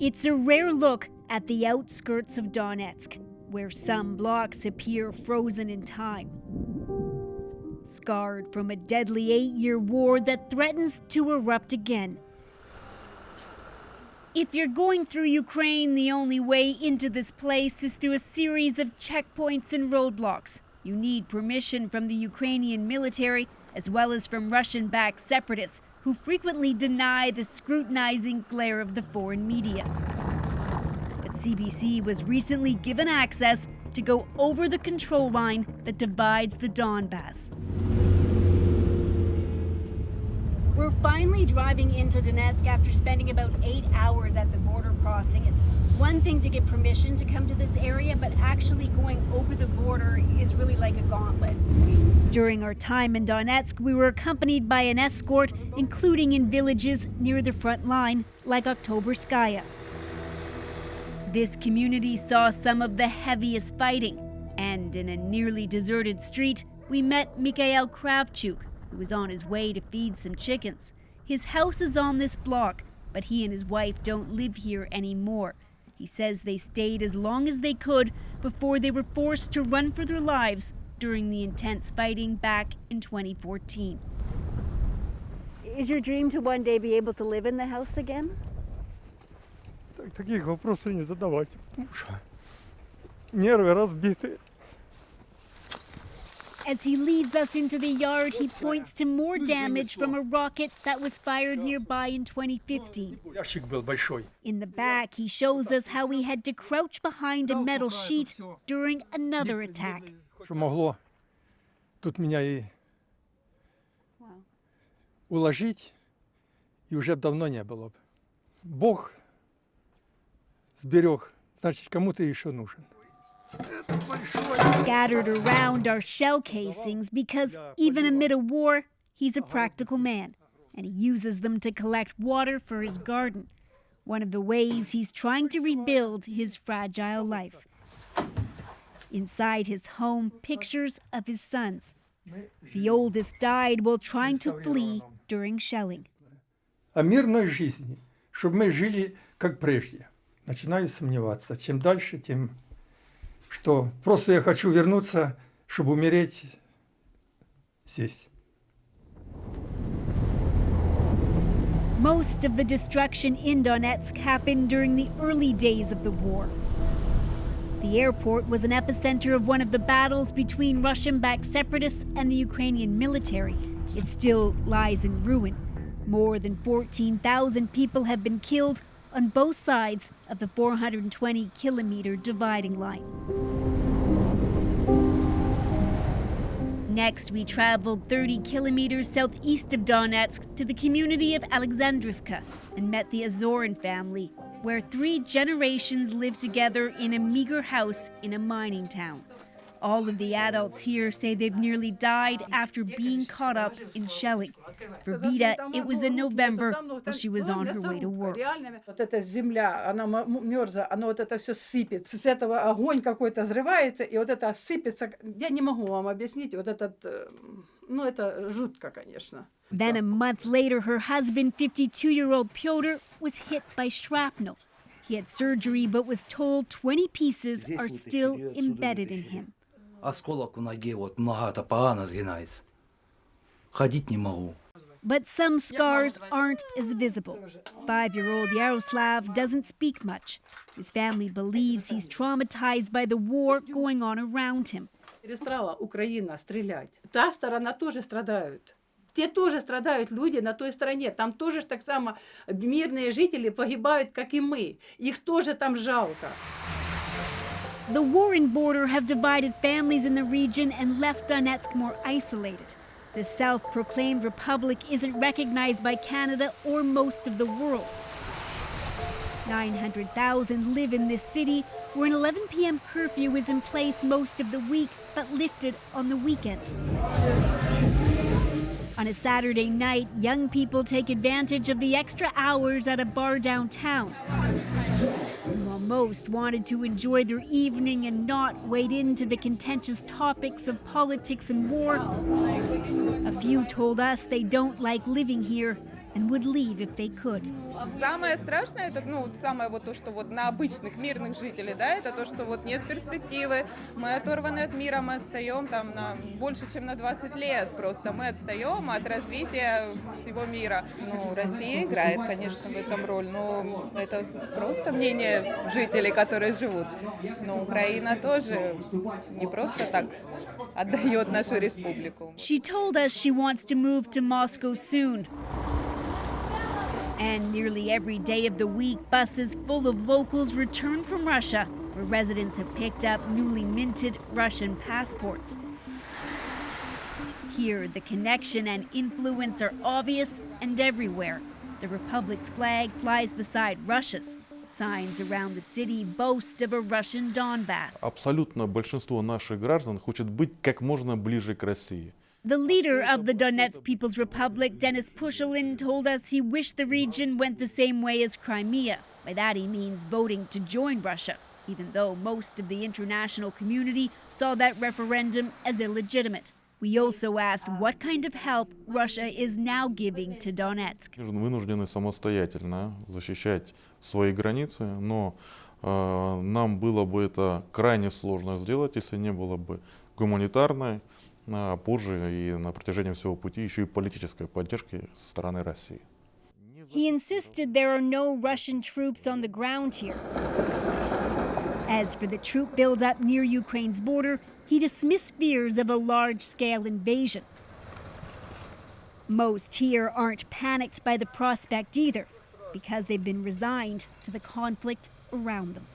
It's a rare look at the outskirts of Donetsk, where some blocks appear frozen in time, scarred from a deadly 8-year war that threatens to erupt again. If you're going through Ukraine, the only way into this place is through a series of checkpoints and roadblocks. You need permission from the Ukrainian military, as well as from Russian-backed separatists, who frequently deny the scrutinizing glare of the foreign media. But CBC was recently given access to go over the control line that divides the Donbass. We're finally driving into Donetsk after spending about 8 hours at the border crossing. It's one thing to get permission to come to this area, but actually going over the border is really like a gauntlet. During our time in Donetsk, we were accompanied by an escort, including in villages near the front line, like Oktoberskaya. This community saw some of the heaviest fighting, and in a nearly deserted street, we met Mikhail Kravchuk, who was on his way to feed some chickens. His house is on this block, but he and his wife don't live here anymore. He says they stayed as long as they could before they were forced to run for their lives during the intense fighting back in 2014. Is your dream to one day be able to live in the house again? Таких вопросов не задавайте, потому что нервы разбиты. As he leads us into the yard, he points to more damage from a rocket that was fired nearby in 2015. In the back, he shows us how he had to crouch behind a metal sheet during another attack. Что могло тут меня и уложить, и уже давно не было. Бог сберег, значит, кому-то еще нужен. Scattered around are shell casings because even amid a war, he's a practical man, and he uses them to collect water for his garden. One of the ways he's trying to rebuild his fragile life. Inside his home, pictures of his sons. The oldest died while trying to flee during shelling. О мирной жизни, чтобы мы жили как прежде. Начинаю сомневаться. Чем дальше, тем что просто я хочу вернуться, чтобы умереть здесь. Most of the destruction in Donetsk happened during the early days of the war. The airport was an epicenter of one of the battles between Russian-backed separatists and the Ukrainian military. It still lies in ruin. More than 14,000 people have been killed on both sides of the 420-kilometer dividing line. Next, we traveled 30 kilometers southeast of Donetsk to the community of Alexandrivka and met the Azorin family, where 3 generations live together in a meager house in a mining town. All of the adults here say they've nearly died after being caught up in shelling. For Vida, it was in November while she was on her way to work. Вот эта земля, она мерзла, она вот это все сыпет. С этого огонь какой-то взрывается, и вот это сыпется. Я не могу вам объяснить, вот этот, ну это жутко, конечно. Then a month later, her husband, 52-year-old Pyotr, was hit by shrapnel. He had surgery but was told 20 pieces are still embedded in him. Осколок в ноге, вот нога-то погано сгинается. Ходить не могу. But some scars aren't as visible. 5-year-old Yaroslav doesn't speak much. His family believes he's traumatized by the war going on around him. Перестала Украина стрелять. Та сторона тоже страдают. Те тоже страдают люди на той стороне. Там тоже так само мирные жители погибают, как и мы. Их тоже там жалко. The war and border have divided families in the region and left Donetsk more isolated. The self-proclaimed republic isn't recognized by Canada or most of the world. 900,000 live in this city, where an 11 p.m. curfew is in place most of the week, but lifted on the weekend. On a Saturday night, young people take advantage of the extra hours at a bar downtown. While most wanted to enjoy their evening and not wade into the contentious topics of politics and war, a few told us they don't like living here and would leave if they could. Самое страшное, это, самое вот то, что вот на обычных мирных жителей, да, это то, что вот нет перспективы, мы оторваны от мира, мы отстаем там на больше, чем на 20 лет, просто мы отстаем от развития всего мира. Россия играет, конечно, в этом роль, но это просто мнение жителей, которые живут. Но Украина тоже не просто так отдает нашу республику. She told us she wants to move to Moscow soon. And nearly every day of the week, buses full of locals return from Russia, where residents have picked up newly minted Russian passports. Here, the connection and influence are obvious and everywhere. The Republic's flag flies beside Russia's. Signs around the city boast of a Russian Donbass. Абсолютно большинство наших граждан хочет быть как можно ближе к России. The leader of the Donetsk People's Republic, Denis Pushilin, told us he wished the region went the same way as Crimea. By that he means voting to join Russia, even though most of the international community saw that referendum as illegitimate. We also asked what kind of help Russia is now giving to Donetsk. Вынуждены самостоятельно защищать свои границы, но нам было бы это крайне сложно сделать, если не было бы гуманитарной, а позже и на протяжении всего пути еще и политической поддержки со стороны России. He insisted there are no Russian troops on the ground here. As for the troop buildup near Ukraine's border, he dismissed fears of a large-scale invasion. Most here aren't panicked by the prospect either, because they've been resigned to the conflict around them.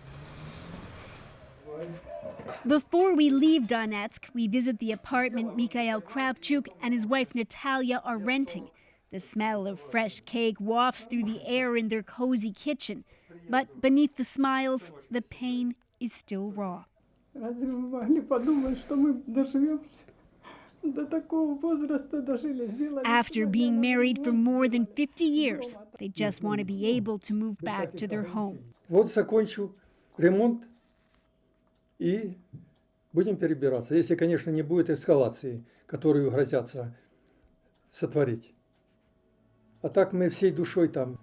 Before we leave Donetsk, we visit the apartment Mikhail Kravchuk and his wife Natalia are renting. The smell of fresh cake wafts through the air in their cozy kitchen. But beneath the smiles, the pain is still raw. Разве мы могли подумать, что мы доживемся до такого возраста, дожили, сделали? After being married for more than 50 years, they just want to be able to move back to their home. Вот закончу ремонт и будем перебираться. Если, конечно, не будет эскалации, которую грозятся сотворить. А так мы всей душой там.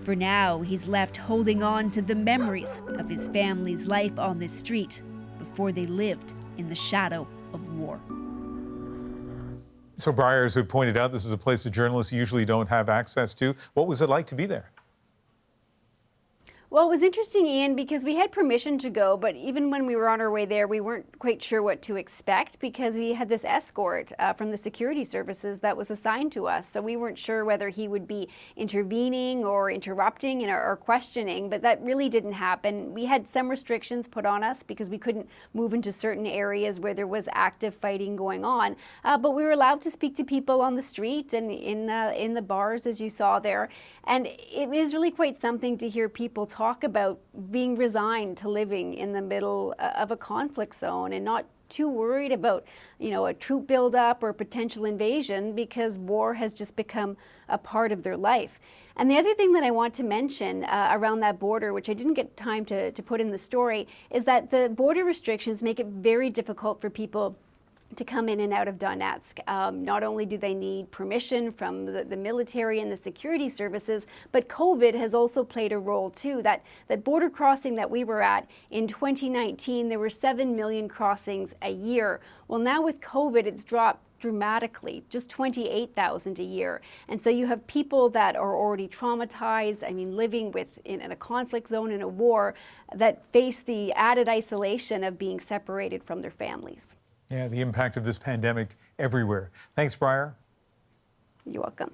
For now, he's left holding on to the memories of his family's life on this street before they lived in the shadow of war. So Breyer, as we pointed out, this is a place that journalists usually don't have access to. What was it like to be there? Well, it was interesting, Ian, because we had permission to go, but even when we were on our way there, we weren't quite sure what to expect because we had this escort from the security services that was assigned to us. So we weren't sure whether he would be intervening or interrupting or questioning, but that really didn't happen. We had some restrictions put on us because we couldn't move into certain areas where there was active fighting going on, but we were allowed to speak to people on the street and in the bars, as you saw there. And it is really quite something to hear people talk about being resigned to living in the middle of a conflict zone and not too worried about, a troop buildup or potential invasion because war has just become a part of their life. And the other thing that I want to mention around that border, which I didn't get time to put in the story, is that the border restrictions make it very difficult for people to come in and out of Donetsk. Not only do they need permission from the military and the security services, but COVID has also played a role too. That border crossing that we were at in 2019, there were 7 million crossings a year. Well, now with COVID, it's dropped dramatically, just 28,000 a year. And so you have people that are already traumatized, living in a conflict zone, in a war, that face the added isolation of being separated from their families. Yeah, the impact of this pandemic everywhere. Thanks, Breyer. You're welcome.